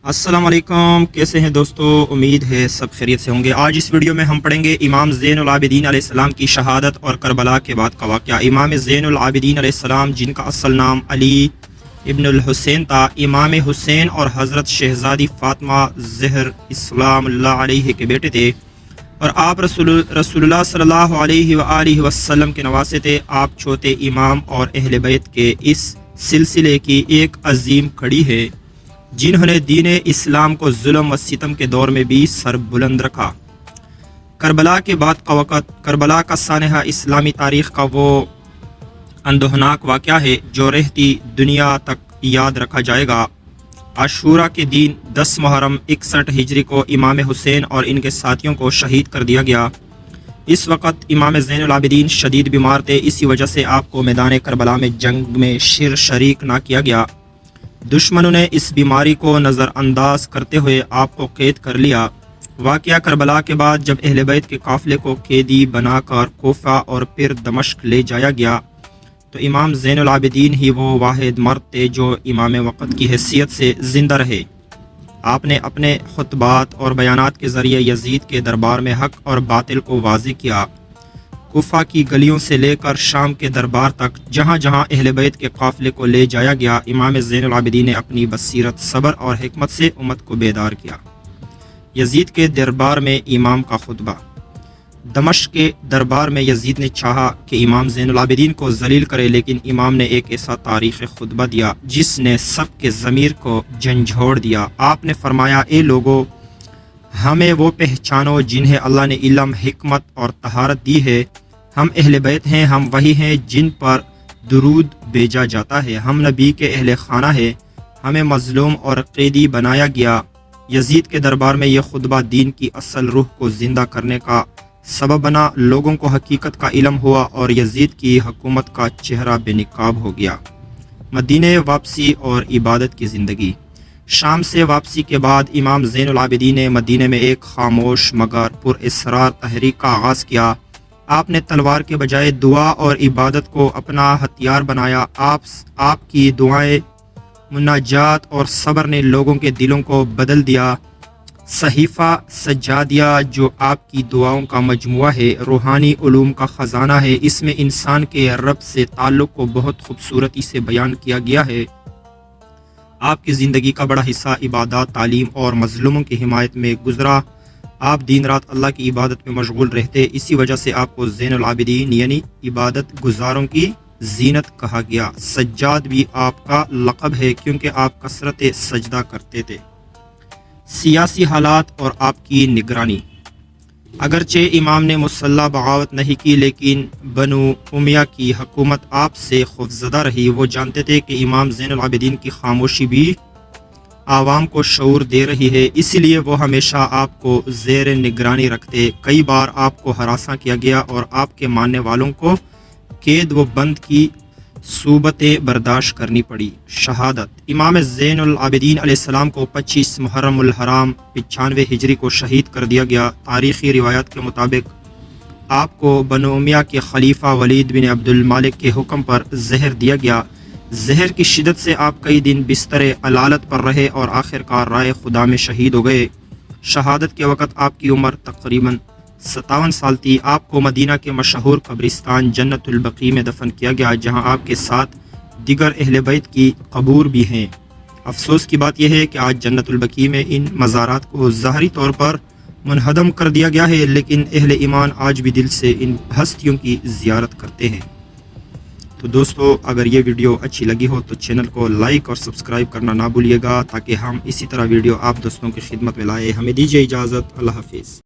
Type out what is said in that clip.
السلام علیکم، کیسے ہیں دوستو؟ امید ہے سب خیریت سے ہوں گے۔ آج اس ویڈیو میں ہم پڑھیں گے امام زین العابدین علیہ السلام کی شہادت اور کربلا کے بعد کا واقعہ۔ امام زین العابدین علیہ السلام، جن کا اصل نام علی ابن الحسین تھا، امام حسین اور حضرت شہزادی فاطمہ زہر اسلام اللہ علیہ کے بیٹے تھے، اور آپ رسول اللہ صلی اللہ علیہ وآلہ وسلم کے نواسے تھے۔ آپ چوتھے امام اور اہل بیت کے اس سلسلے کی ایک عظیم کڑی ہے، جنہوں نے دین اسلام کو ظلم و ستم کے دور میں بھی سر بلند رکھا۔ کربلا کے بعد کا وقت، کربلا کا سانحہ اسلامی تاریخ کا وہ اندوہناک واقعہ ہے جو رہتی دنیا تک یاد رکھا جائے گا۔ عاشورہ کے دن 10 محرم 61 ہجری کو امام حسین اور ان کے ساتھیوں کو شہید کر دیا گیا۔ اس وقت امام زین العابدین شدید بیمار تھے، اسی وجہ سے آپ کو میدان کربلا میں جنگ میں شریک نہ کیا گیا۔ دشمنوں نے اس بیماری کو نظر انداز کرتے ہوئے آپ کو قید کر لیا۔ واقعہ کربلا کے بعد جب اہل بیت کے قافلے کو قیدی بنا کر کوفہ اور پھر دمشق لے جایا گیا، تو امام زین العابدین ہی وہ واحد مرد تھے جو امام وقت کی حیثیت سے زندہ رہے۔ آپ نے اپنے خطبات اور بیانات کے ذریعے یزید کے دربار میں حق اور باطل کو واضح کیا۔ کوفہ کی گلیوں سے لے کر شام کے دربار تک جہاں جہاں اہل بیت کے قافلے کو لے جایا گیا، امام زین العابدین نے اپنی بصیرت، صبر اور حکمت سے امت کو بیدار کیا۔ یزید کے دربار میں امام کا خطبہ۔ دمشق کے دربار میں یزید نے چاہا کہ امام زین العابدین کو ذلیل کرے، لیکن امام نے ایک ایسا تاریخی خطبہ دیا جس نے سب کے ضمیر کو جھنجھوڑ دیا۔ آپ نے فرمایا، اے لوگو، ہمیں وہ پہچانو جنہیں اللہ نے علم، حکمت اور طہارت دی ہے۔ ہم اہل بیت ہیں، ہم وہی ہیں جن پر درود بھیجا جاتا ہے، ہم نبی کے اہل خانہ ہیں، ہمیں مظلوم اور قیدی بنایا گیا۔ یزید کے دربار میں یہ خطبہ دین کی اصل روح کو زندہ کرنے کا سبب بنا۔ لوگوں کو حقیقت کا علم ہوا اور یزید کی حکومت کا چہرہ بے نقاب ہو گیا۔ مدینہ واپسی اور عبادت کی زندگی۔ شام سے واپسی کے بعد امام زین العابدین نے مدینہ میں ایک خاموش مگر پر اسرار تحریک کا آغاز کیا۔ آپ نے تلوار کے بجائے دعا اور عبادت کو اپنا ہتھیار بنایا۔ آپ کی دعائیں، مناجات اور صبر نے لوگوں کے دلوں کو بدل دیا۔ صحیفہ سجادیہ، جو آپ کی دعاؤں کا مجموعہ ہے، روحانی علوم کا خزانہ ہے۔ اس میں انسان کے رب سے تعلق کو بہت خوبصورتی سے بیان کیا گیا ہے۔ آپ کی زندگی کا بڑا حصہ عبادات، تعلیم اور مظلوموں کی حمایت میں گزرا۔ آپ دن رات اللہ کی عبادت میں مشغول رہتے، اسی وجہ سے آپ کو زین العابدین یعنی عبادت گزاروں کی زینت کہا گیا۔ سجاد بھی آپ کا لقب ہے کیونکہ آپ کثرت سجدہ کرتے تھے۔ سیاسی حالات اور آپ کی نگرانی۔ اگرچہ امام نے مسلح بغاوت نہیں کی، لیکن بنو امیہ کی حکومت آپ سے خوفزدہ رہی۔ وہ جانتے تھے کہ امام زین العابدین کی خاموشی بھی عوام کو شعور دے رہی ہے، اسی لیے وہ ہمیشہ آپ کو زیر نگرانی رکھتے۔ کئی بار آپ کو ہراساں کیا گیا اور آپ کے ماننے والوں کو قید و بند کی صوبتیں برداشت کرنی پڑی۔ شہادت۔ امام زین العابدین علیہ السلام کو 25 محرم الحرام 95 ہجری کو شہید کر دیا گیا۔ تاریخی روایات کے مطابق آپ کو بنو امیہ کے خلیفہ ولید بن عبد الملک کے حکم پر زہر دیا گیا۔ زہر کی شدت سے آپ کئی دن بستر علالت پر رہے اور آخرکار رائے خدا میں شہید ہو گئے۔ شہادت کے وقت آپ کی عمر تقریباً 57 سال تھی۔ آپ کو مدینہ کے مشہور قبرستان جنت البقیع میں دفن کیا گیا، جہاں آپ کے ساتھ دیگر اہل بیت کی قبور بھی ہیں۔ افسوس کی بات یہ ہے کہ آج جنت البقیع میں ان مزارات کو ظاہری طور پر منہدم کر دیا گیا ہے، لیکن اہل ایمان آج بھی دل سے ان ہستیوں کی زیارت کرتے ہیں۔ تو دوستو، اگر یہ ویڈیو اچھی لگی ہو تو چینل کو لائک اور سبسکرائب کرنا نہ بھولیے گا، تاکہ ہم اسی طرح ویڈیو آپ دوستوں کی خدمت میں لائیں۔ ہمیں دیجیے اجازت۔ اللہ حافظ۔